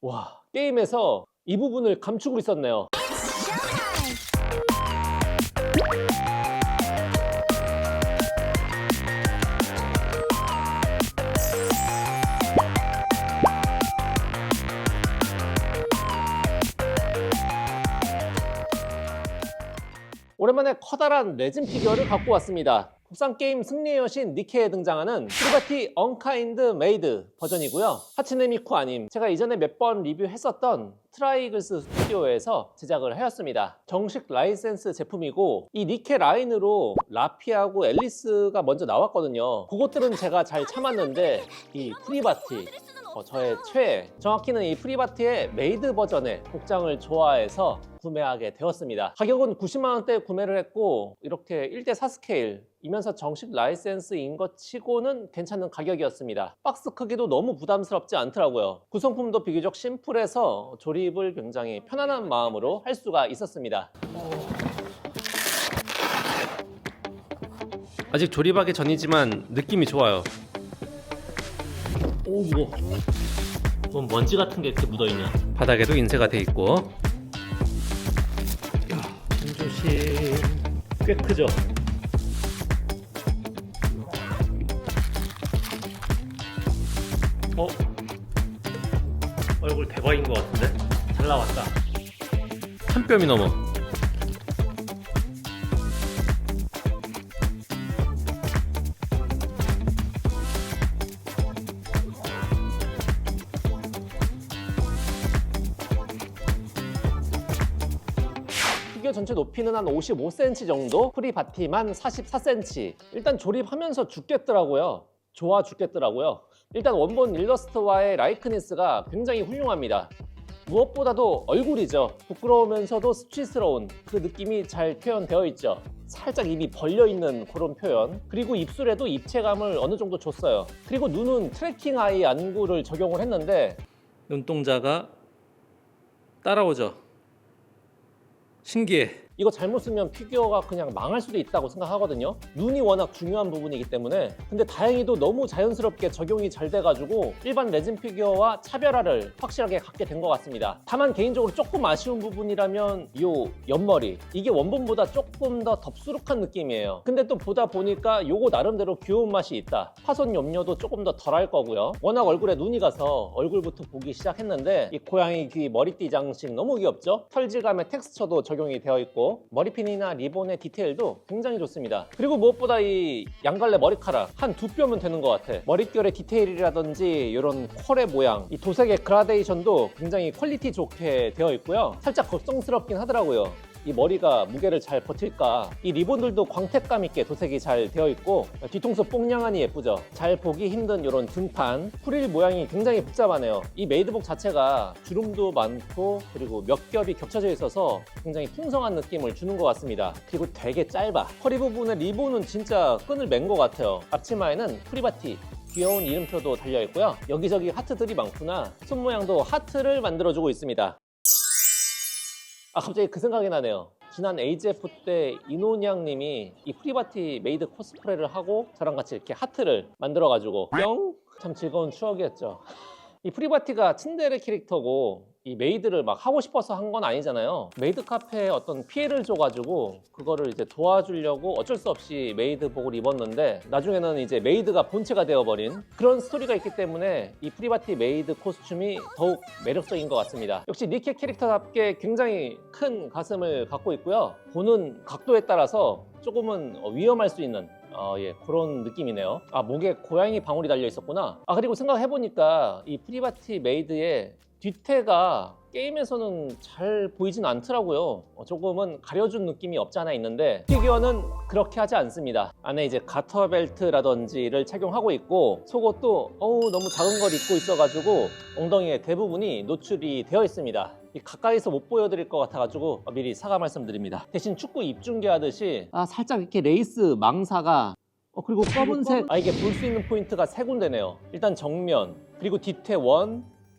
와, 게임에서 이 부분을 감추고 있었네요. 오랜만에 커다란 레진 피규어를 갖고 왔습니다. 국산 게임 승리의 여신 니케에 등장하는 프리바티 언카인드 메이드 버전이고요. 하츠네 미쿠 아님, 제가 이전에 몇 번 리뷰했었던 트라이글스 스튜디오에서 제작을 하였습니다. 정식 라이센스 제품이고 이 니케 라인으로 라피하고 앨리스가 먼저 나왔거든요. 그것들은 제가 잘 참았는데 이 프리바티 저의 최애, 정확히는 이 프리바티의 메이드 버전의 복장을 좋아해서 구매하게 되었습니다. 가격은 90만원대에 구매를 했고 이렇게 1대4 스케일이면서 정식 라이센스인 것 치고는 괜찮은 가격이었습니다. 박스 크기도 너무 부담스럽지 않더라고요. 구성품도 비교적 심플해서 조립을 굉장히 편안한 마음으로 할 수가 있었습니다. 아직 조립하기 전이지만 느낌이 좋아요. 오, 무거워. 뭔 먼지 같은 게 이렇게 묻어있냐. 바닥에도 인쇄가 돼 있고. 조심. 꽤 크죠? 얼굴 대박인 것 같은데? 잘 나왔다. 한 뼘이 넘어. 피규어 전체 높이는 한 55cm 정도, 프리바티만 44cm. 일단 조립하면서 죽겠더라고요. 좋아 죽겠더라고요. 일단 원본 일러스트와의 라이크니스가 굉장히 훌륭합니다. 무엇보다도 얼굴이죠. 부끄러우면서도 수치스러운 그 느낌이 잘 표현되어 있죠. 살짝 입이 벌려있는 그런 표현. 그리고 입술에도 입체감을 어느 정도 줬어요. 그리고 눈은 트래킹 아이 안구를 적용을 했는데 눈동자가 따라오죠. 신기해. 이거 잘못 쓰면 피규어가 그냥 망할 수도 있다고 생각하거든요. 눈이 워낙 중요한 부분이기 때문에. 근데 다행히도 너무 자연스럽게 적용이 잘 돼가지고 일반 레진 피규어와 차별화를 확실하게 갖게 된 것 같습니다. 다만 개인적으로 조금 아쉬운 부분이라면 요 옆머리, 이게 원본보다 조금 더 덥수룩한 느낌이에요. 근데 또 보다 보니까 요거 나름대로 귀여운 맛이 있다. 파손 염려도 조금 더 덜할 거고요. 워낙 얼굴에 눈이 가서 얼굴부터 보기 시작했는데 이 고양이 귀 머리띠 장식 너무 귀엽죠? 털질감의 텍스처도 적용이 되어 있고 머리핀이나 리본의 디테일도 굉장히 좋습니다. 그리고 무엇보다 이 양갈래 머리카락 한 두 뼘은 되는 것 같아. 머릿결의 디테일이라든지 이런 컬의 모양, 이 도색의 그라데이션도 굉장히 퀄리티 좋게 되어 있고요. 살짝 걱정스럽긴 하더라고요. 이 머리가 무게를 잘 버틸까. 이 리본들도 광택감 있게 도색이 잘 되어 있고 뒤통수 뽕냥하니 예쁘죠. 잘 보기 힘든 이런 등판, 프릴 모양이 굉장히 복잡하네요. 이 메이드복 자체가 주름도 많고 그리고 몇 겹이 겹쳐져 있어서 굉장히 풍성한 느낌을 주는 것 같습니다. 그리고 되게 짧아. 허리 부분에 리본은 진짜 끈을 맨 것 같아요. 앞치마에는 프리바티 귀여운 이름표도 달려 있고요. 여기저기 하트들이 많구나. 손 모양도 하트를 만들어주고 있습니다. 갑자기 그 생각이 나네요. 지난 AGF 때 이노냥 님이 이 프리바티 메이드 코스프레를 하고 저랑 같이 이렇게 하트를 만들어가지고 뿅! 참 즐거운 추억이었죠. 이 프리바티가 츤데레 캐릭터고 이 메이드를 막 하고 싶어서 한 건 아니잖아요. 메이드 카페에 어떤 피해를 줘가지고 그거를 이제 도와주려고 어쩔 수 없이 메이드복을 입었는데 나중에는 이제 메이드가 본체가 되어버린 그런 스토리가 있기 때문에 이 프리바티 메이드 코스튬이 더욱 매력적인 것 같습니다. 역시 니케 캐릭터답게 굉장히 큰 가슴을 갖고 있고요. 보는 각도에 따라서 조금은 위험할 수 있는 그런 느낌이네요. 목에 고양이 방울이 달려 있었구나. 그리고 생각해보니까 이 프리바티 메이드의 뒤태가 게임에서는 잘 보이진 않더라고요. 조금은 가려준 느낌이 없지 않아 있는데 피규어는 그렇게 하지 않습니다. 안에 이제 가터벨트라든지를 착용하고 있고 속옷도 너무 작은 걸 입고 있어가지고 엉덩이의 대부분이 노출이 되어 있습니다. 가까이서 못 보여드릴 것 같아가지고 미리 사과 말씀드립니다. 대신 축구 입중계 하듯이 살짝 이렇게 레이스 망사가 그리고 검은색 이게 볼 수 있는 포인트가 세 군데네요. 일단 정면, 그리고 뒤태 1,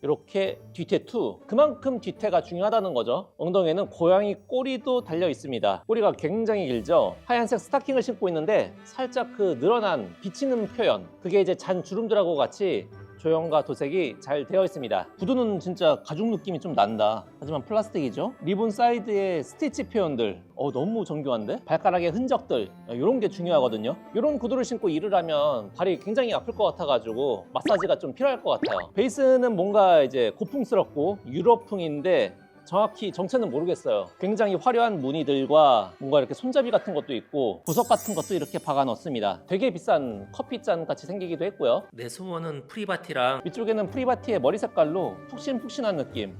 이렇게 뒤태 2, 그만큼 뒤태가 중요하다는 거죠. 엉덩이에는 고양이 꼬리도 달려 있습니다. 꼬리가 굉장히 길죠. 하얀색 스타킹을 신고 있는데 살짝 그 늘어난 비치는 표현, 그게 이제 잔 주름들하고 같이 조형과 도색이 잘 되어 있습니다. 구두는 진짜 가죽 느낌이 좀 난다. 하지만 플라스틱이죠. 리본 사이드의 스티치 표현들 너무 정교한데? 발가락의 흔적들 이런 게 중요하거든요. 이런 구두를 신고 일을 하면 발이 굉장히 아플 것 같아가지고 마사지가 좀 필요할 것 같아요. 베이스는 뭔가 이제 고풍스럽고 유럽풍인데 정확히 정체는 모르겠어요. 굉장히 화려한 무늬들과 뭔가 이렇게 손잡이 같은 것도 있고 부석 같은 것도 이렇게 박아 넣습니다. 되게 비싼 커피잔 같이 생기기도 했고요. 내수원은 프리바티랑 위쪽에는 프리바티의 머리 색깔로 푹신푹신한 느낌.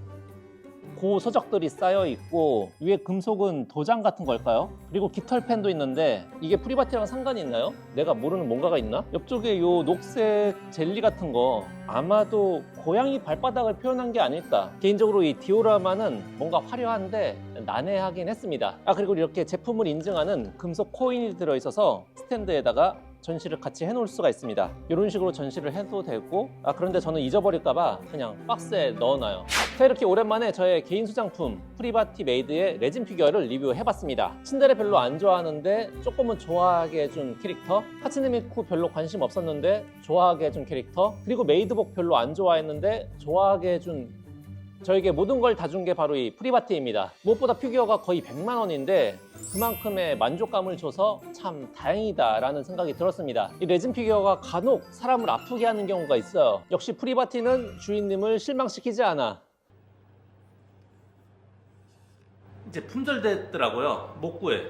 고서적들이 쌓여 있고 위에 금속은 도장 같은 걸까요? 그리고 깃털 펜도 있는데 이게 프리바티랑 상관이 있나요? 내가 모르는 뭔가가 있나? 옆쪽에 요 녹색 젤리 같은 거 아마도 고양이 발바닥을 표현한 게 아닐까. 개인적으로 이 디오라마는 뭔가 화려한데 난해하긴 했습니다. 그리고 이렇게 제품을 인증하는 금속 코인이 들어있어서 스탠드에다가 전시를 같이 해놓을 수가 있습니다. 이런 식으로 전시를 해도 되고 그런데 저는 잊어버릴까봐 그냥 박스에 넣어놔요. 자, 이렇게 오랜만에 저의 개인 소장품 프리바티 메이드의 레진 피규어를 리뷰해봤습니다. 신데레 별로 안 좋아하는데 조금은 좋아하게 해준 캐릭터, 하츠네 미쿠 별로 관심 없었는데 좋아하게 해준 캐릭터, 그리고 메이드복 별로 안 좋아했는데 좋아하게 해준 저에게 모든 걸 다 준 게 바로 이 프리바티입니다. 무엇보다 피규어가 거의 100만 원인데 그만큼의 만족감을 줘서 참 다행이다 라는 생각이 들었습니다. 이 레진 피규어가 간혹 사람을 아프게 하는 경우가 있어요. 역시 프리바티는 주인님을 실망시키지 않아. 이제 품절됐더라고요. 못 구해.